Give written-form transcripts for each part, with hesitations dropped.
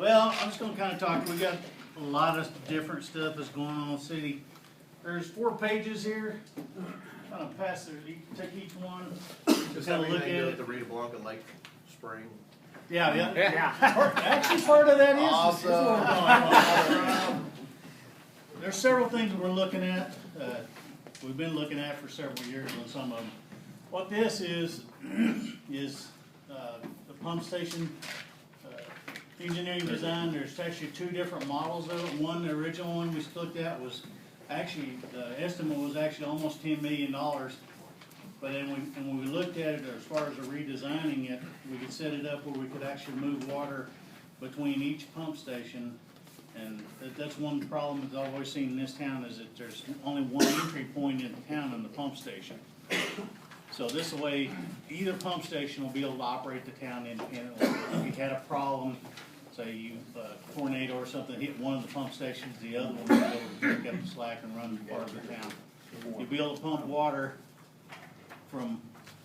Well, I'm just gonna kinda talk, we got a lot of different stuff that's going on in the city. There's 4 pages here, kind of pass there, take each one, Does kinda look everything at go it. with the Rita Blanca Lake Spring? Yeah. Actually, part of that is. Awesome. There's several things we're looking at, we've been looking at for several years on some of them. What this is the pump station, engineering design. There's actually 2 different models of it. One, the original one we looked at was actually, the estimate was actually almost $10 million. But then when we looked at it, as far as redesigning it, we could set it up where we could actually move water between each pump station. And that's one problem that I've always seen in this town, is that there's only one entry point in town in the pump station. So this way, either pump station will be able to operate the town independently. If you had a problem, say a tornado or something hit one of the pump stations, the other one will be able to pick up the slack and run part of the town. You'll be able to pump water from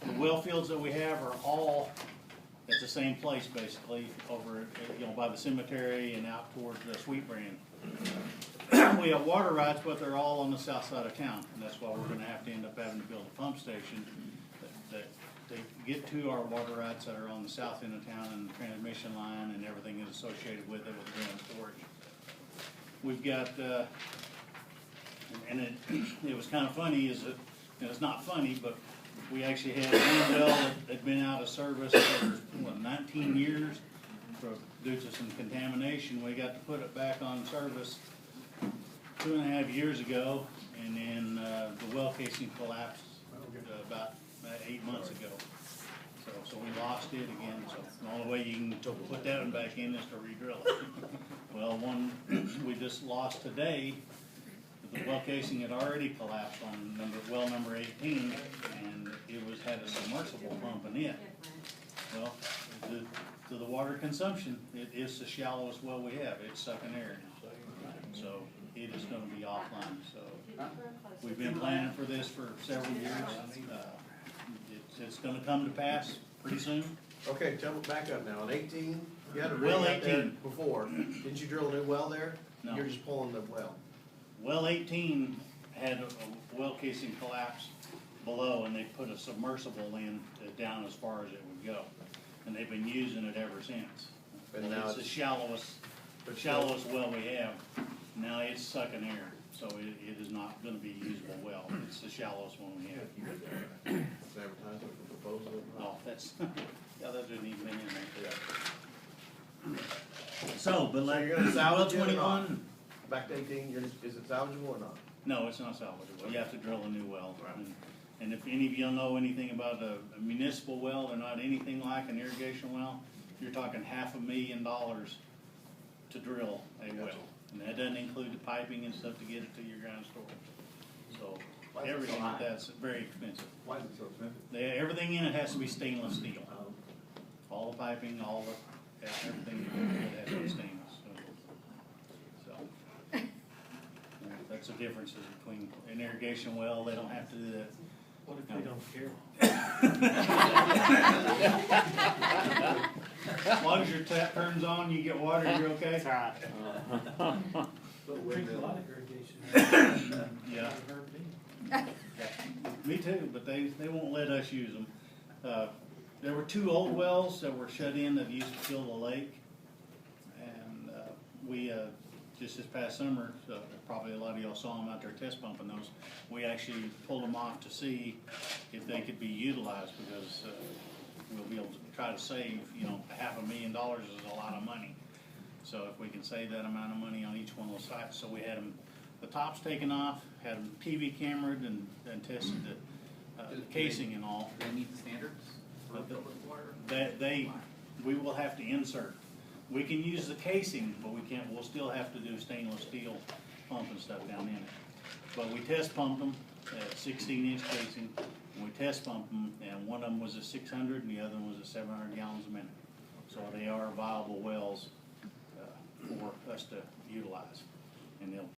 the well fields that we have are all at the same place, basically, over by the cemetery and out towards the Sweet Brand. We have water rights, but they're all on the south side of town, and that's why we're going to have to end up having to build a pump station that they get to our water rights that are on the south end of town, and the transmission line and everything is associated with it, with ground storage. We've got, and it was kind of funny, and it's not funny, but we actually had one well that had been out of service for 19 years due to some contamination. We got to put it back on service 2.5 years ago, and then the well casing collapsed about 8 months ago. So we lost it again. So the only way you can put that one back in is to re-drill it. Well, one we just lost today. The well casing had already collapsed on well number 18, and it had a submersible pumping it. Well, to the water consumption, it is the shallowest well we have. It's sucking air, so it is going to be offline. So we've been planning for this for several years. It's going to come to pass pretty soon. Okay, tell me, back up now. On 18, you had a rig Well, out there 18. before. Didn't you drill a new well there? No. You're just pulling the well. Well 18 had a well casing collapse below, and they put a submersible in down as far as it would go, and they've been using it ever since. And Well, now it's the shallowest well we have. Now it's sucking air, so it is not going to be a usable well. It's the shallowest one we have. It's advertising for proposal. Oh, that's yeah, that doesn't even been in there. So, but like you're gonna salvage it or 21. Back to 18, is it salvageable or not? No, it's not salvageable. You have to drill a new well. And if any of you know anything about a municipal well, they're not anything like an irrigation well. You're talking $500,000 to drill a well. And that doesn't include the piping and stuff to get it to your ground storage. So everything like that's very expensive. Why is it so expensive? Everything in it has to be stainless steel. All the piping, everything has to be stainless. So that's the differences between an irrigation well. They don't have to do that. What if they don't care? As long as your tap turns on, you get water, you're okay? Drink a lot of irrigation. Yeah. Me too, but they won't let us use them. There were 2 old wells that were shut in that used to fill the lake, and we just this past summer, probably a lot of y'all saw them out there test pumping those. We actually pulled them off to see if they could be utilized, because we'll be able to try to save, $500,000 is a lot of money. So if we can save that amount of money on each one of those sites, so we had them, the tops taken off, had them TV cameraed and tested the casing and all. Do they meet the standards for filtered water? We will have to insert. We can use the casing, but we'll still have to do stainless steel pump and stuff down in it. But we test pumped them at 16-inch casing, and we test pumped them, and one of them was a 600 and the other one was a 700 gallons a minute. So they are viable wells for us to utilize, and they'll